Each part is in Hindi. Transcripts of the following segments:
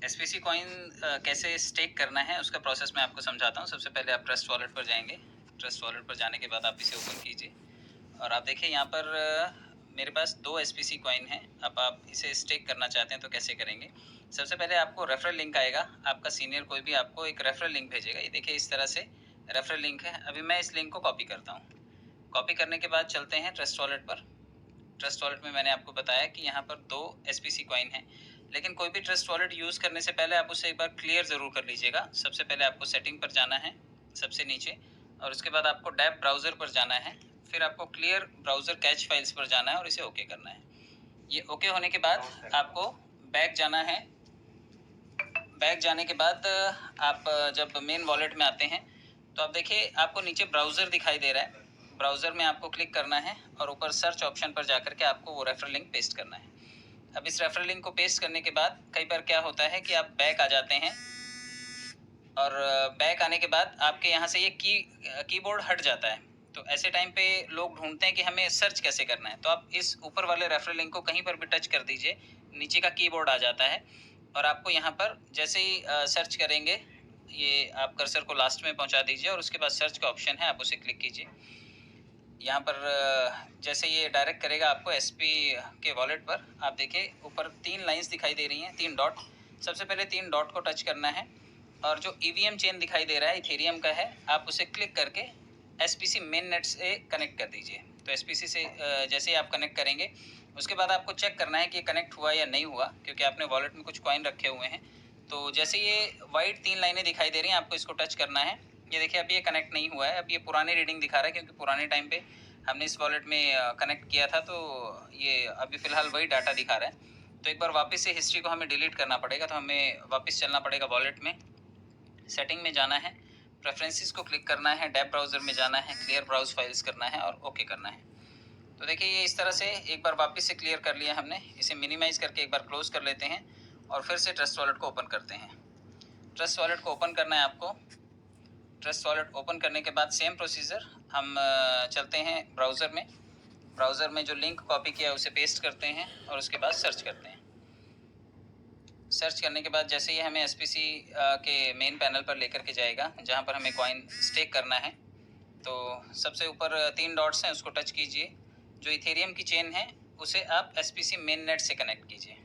एसपीसी कॉइन कैसे स्टेक करना है उसका प्रोसेस मैं आपको समझाता हूँ। सबसे पहले आप ट्रस्ट वॉलेट पर जाएंगे। ट्रस्ट वॉलेट पर जाने के बाद आप इसे ओपन कीजिए और आप देखिए यहाँ पर मेरे पास 2 एसपीसी कॉइन हैं। अब आप इसे स्टेक करना चाहते हैं तो कैसे करेंगे। सबसे पहले आपको रेफरल लिंक आएगा, आपका सीनियर कोई भी आपको एक रेफरल लिंक भेजेगा। ये देखिए इस तरह से रेफरल लिंक है। अभी मैं इस लिंक को कॉपी करता हूँ। कॉपी करने के बाद चलते हैं ट्रस्ट वॉलेट पर। ट्रस्ट वॉलेट में मैंने आपको बताया कि यहाँ पर 2 एसपीसी कॉइन हैं, लेकिन कोई भी ट्रस्ट वॉलेट यूज़ करने से पहले आप उसे एक बार क्लियर ज़रूर कर लीजिएगा। सबसे पहले आपको सेटिंग पर जाना है सबसे नीचे, और उसके बाद आपको डैप ब्राउज़र पर जाना है, फिर आपको क्लियर ब्राउज़र कैच फाइल्स पर जाना है और इसे ओके करना है। ये ओके होने के बाद आपको बैक जाना है। बैक जाने के बाद आप जब मेन वॉलेट में आते हैं तो आप देखिए आपको नीचे ब्राउज़र दिखाई दे रहा है। ब्राउज़र में आपको क्लिक करना है और ऊपर सर्च ऑप्शन पर जाकर के आपको वो रेफरल लिंक पेस्ट करना है। अब इस रेफरल लिंक को पेस्ट करने के बाद कई बार क्या होता है कि आप बैक आ जाते हैं और बैक आने के बाद आपके यहाँ से ये कीबोर्ड हट जाता है। तो ऐसे टाइम पे लोग ढूंढते हैं कि हमें सर्च कैसे करना है। तो आप इस ऊपर वाले रेफरल लिंक को कहीं पर भी टच कर दीजिए, नीचे का कीबोर्ड आ जाता है और आपको यहाँ पर जैसे ही सर्च करेंगे, ये आप कर्सर को लास्ट में पहुँचा दीजिए और उसके बाद सर्च का ऑप्शन है, आप उसे क्लिक कीजिए। यहाँ पर जैसे ये डायरेक्ट करेगा आपको एसपी के वॉलेट पर। आप देखिए ऊपर 3 लाइंस दिखाई दे रही हैं, 3 डॉट। सबसे पहले 3 डॉट को टच करना है और जो ईवीएम चेन दिखाई दे रहा है इथेरियम का है, आप उसे क्लिक करके एसपीसी मेन नेट से कनेक्ट कर दीजिए। तो एसपीसी से जैसे ही आप कनेक्ट करेंगे उसके बाद आपको चेक करना है कि ये कनेक्ट हुआ या नहीं हुआ, क्योंकि आपने वॉलेट में कुछ कॉइन रखे हुए हैं। तो जैसे ये वाइट 3 लाइनें दिखाई दे रही हैं, आपको इसको टच करना है। ये देखिए अभी ये कनेक्ट नहीं हुआ है, अब ये पुरानी रीडिंग दिखा रहा है, क्योंकि पुराने टाइम पे हमने इस वॉलेट में कनेक्ट किया था। तो ये अभी फ़िलहाल वही डाटा दिखा रहा है। तो एक बार वापस से हिस्ट्री को हमें डिलीट करना पड़ेगा, तो हमें वापस चलना पड़ेगा वॉलेट में, सेटिंग में जाना है, प्रेफरेंसेस को क्लिक करना है, डैप ब्राउज़र में जाना है, क्लियर ब्राउज फाइल्स करना है और ओके करना है। तो देखिए ये इस तरह से एक बार वापस से क्लियर कर लिया हमने। इसे मिनिमाइज़ करके एक बार क्लोज़ कर लेते हैं और फिर से ट्रस्ट वॉलेट को ओपन करते हैं। ट्रस्ट वॉलेट को ओपन करना है आपको। ट्रस्ट वॉलेट ओपन करने के बाद सेम प्रोसीजर, हम चलते हैं ब्राउज़र में। ब्राउज़र में जो लिंक कॉपी किया है उसे पेस्ट करते हैं और उसके बाद सर्च करते हैं। सर्च करने के बाद जैसे ही हमें एसपीसी के मेन पैनल पर लेकर के जाएगा, जहाँ पर हमें कॉइन स्टेक करना है, तो सबसे ऊपर 3 डॉट्स हैं, उसको टच कीजिए। जो इथेरियम की चेन है उसे आप एसपीसी मेन नेट से कनेक्ट कीजिए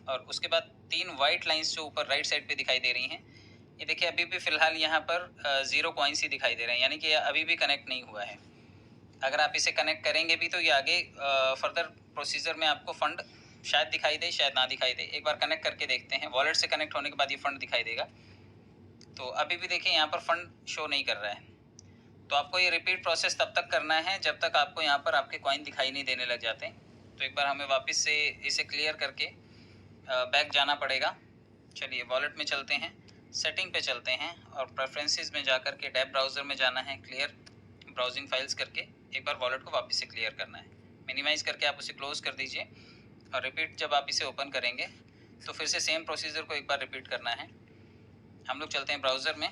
और उसके बाद 3 वाइट लाइंस जो ऊपर राइट साइड पे दिखाई दे रही हैं, ये देखिए अभी भी फ़िलहाल यहाँ पर 0 कॉइन्स ही दिखाई दे रहे हैं, यानी कि अभी भी कनेक्ट नहीं हुआ है। अगर आप इसे कनेक्ट करेंगे भी तो ये आगे फर्दर प्रोसीजर में आपको फ़ंड शायद दिखाई दे, शायद ना दिखाई दे। एक बार कनेक्ट करके देखते हैं। वॉलेट से कनेक्ट होने के बाद ये फ़ंड दिखाई देगा। तो अभी भी देखिए यहाँ पर फ़ंड शो नहीं कर रहा है। तो आपको ये रिपीट प्रोसेस तब तक करना है जब तक आपको यहाँ पर आपके कॉइन दिखाई नहीं देने लग जाते। तो एक बार हमें वापस से इसे क्लियर करके बैक जाना पड़ेगा। चलिए वॉलेट में चलते हैं, सेटिंग पे चलते हैं और प्रेफरेंसेस में जा कर के डैप ब्राउज़र में जाना है, क्लियर ब्राउजिंग फाइल्स करके एक बार वॉलेट को वापस से क्लियर करना है। मिनिमाइज़ करके आप उसे क्लोज़ कर दीजिए और रिपीट जब आप इसे ओपन करेंगे तो फिर से सेम प्रोसीजर को एक बार रिपीट करना है। हम लोग चलते हैं ब्राउज़र में,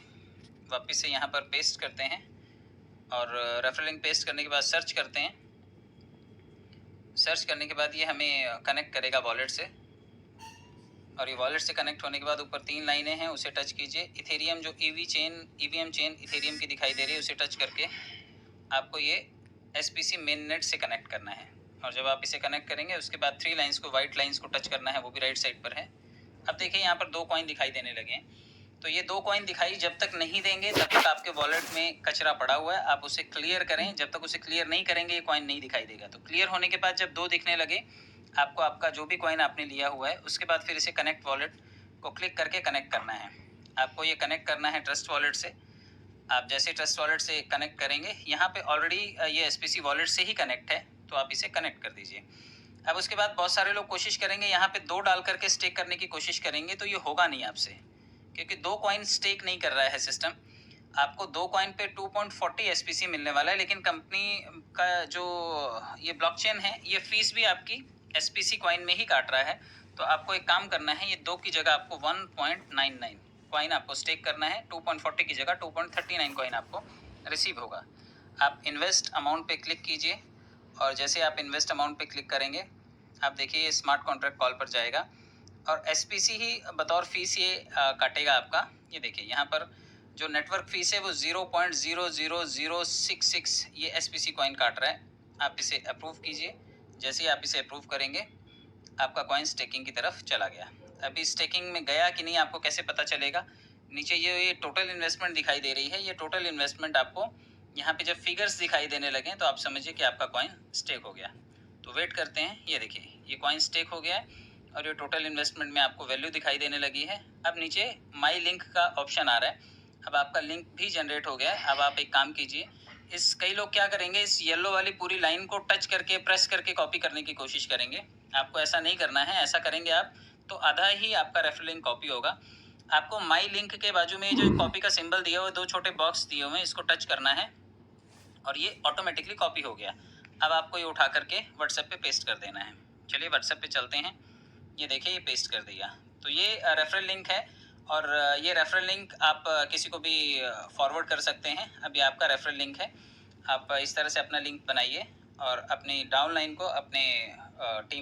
वापस से यहाँ पर पेस्ट करते हैं और रेफरल लिंक पेस्ट करने के बाद सर्च करते हैं। सर्च करने के बाद ये हमें कनेक्ट करेगा वॉलेट से और ये वॉलेट से कनेक्ट होने के बाद ऊपर 3 लाइनें हैं, उसे टच कीजिए। इथेरियम जो ईवीएम चेन इथेरियम की दिखाई दे रही है उसे टच करके आपको ये एसपीसी मेन नेट से कनेक्ट करना है और जब आप इसे कनेक्ट करेंगे उसके बाद 3 लाइंस को, वाइट लाइंस को टच करना है, वो भी राइट साइड पर है। अब देखिए यहाँ पर 2 कॉइन दिखाई देने लगे हैं। तो ये 2 कॉइन दिखाई जब तक नहीं देंगे तब तक आपके वॉलेट में कचरा पड़ा हुआ है, आप उसे क्लियर करें। जब तक उसे क्लियर नहीं करेंगे ये कॉइन नहीं दिखाई देगा। तो क्लियर होने के बाद जब 2 दिखने लगे, आपको आपका जो भी कॉइन आपने लिया हुआ है उसके बाद फिर इसे कनेक्ट वॉलेट को क्लिक करके कनेक्ट करना है। आपको ये कनेक्ट करना है ट्रस्ट वॉलेट से। आप जैसे ट्रस्ट वॉलेट से कनेक्ट करेंगे, यहाँ पे ऑलरेडी ये एसपीसी वॉलेट से ही कनेक्ट है, तो आप इसे कनेक्ट कर दीजिए। अब उसके बाद बहुत सारे लोग कोशिश करेंगे यहाँ पे 2 डाल करके स्टेक करने की कोशिश करेंगे, तो ये होगा नहीं आपसे, क्योंकि 2 कॉइन स्टेक नहीं कर रहा है सिस्टम। आपको 2 कॉइन पे 2.40 एसपीसी मिलने वाला है, लेकिन कंपनी का जो ये ब्लॉकचेन है ये फीस भी आपकी एसपीसी कॉइन में ही काट रहा है। तो आपको एक काम करना है, ये 2 की जगह आपको 1.99 कॉइन आपको स्टेक करना है। 2.40 की जगह 2.39 कॉइन आपको रिसीव होगा। आप इन्वेस्ट अमाउंट पे क्लिक कीजिए और जैसे आप इन्वेस्ट अमाउंट पे क्लिक करेंगे, आप देखिए ये स्मार्ट कॉन्ट्रैक्ट कॉल पर जाएगा और एसपीसी ही बतौर फीस ये काटेगा आपका। ये देखिए यहाँ पर जो नेटवर्क फीस है वो 0.00066 ये एसपीसी कॉइन काट रहा है। आप इसे अप्रूव कीजिए। जैसे ही आप इसे अप्रूव करेंगे आपका कॉइन स्टेकिंग की तरफ चला गया। अभी स्टेकिंग में गया कि नहीं आपको कैसे पता चलेगा? नीचे ये टोटल इन्वेस्टमेंट दिखाई दे रही है। ये टोटल इन्वेस्टमेंट आपको यहाँ पे जब फिगर्स दिखाई देने लगे तो आप समझिए कि आपका कॉइन स्टेक हो गया। तो वेट करते हैं। ये देखिए ये कॉइन स्टेक हो गया है और ये टोटल इन्वेस्टमेंट में आपको वैल्यू दिखाई देने लगी है। अब नीचे माई लिंक का ऑप्शन आ रहा है। अब आपका लिंक भी जनरेट हो गया है। अब आप एक काम कीजिए, कई लोग क्या करेंगे, इस येलो वाली पूरी लाइन को टच करके प्रेस करके कॉपी करने की कोशिश करेंगे। आपको ऐसा नहीं करना है। ऐसा करेंगे आप तो आधा ही आपका रेफरल लिंक कॉपी होगा। आपको माई लिंक के बाजू में जो कॉपी का सिंबल दिया हुआ है, 2 छोटे बॉक्स दिए हुए हैं, इसको टच करना है और ये ऑटोमेटिकली कॉपी हो गया। अब आपको ये उठा करके व्हाट्सएप पे पेस्ट कर देना है। चलिए व्हाट्सएप पे चलते हैं। ये देखिए ये पेस्ट कर दिया। तो ये रेफरल लिंक है और ये रेफरल लिंक आप किसी को भी फॉरवर्ड कर सकते हैं। अब ये आपका रेफरल लिंक है। आप इस तरह से अपना लिंक बनाइए और अपनी डाउनलाइन को अपने टीम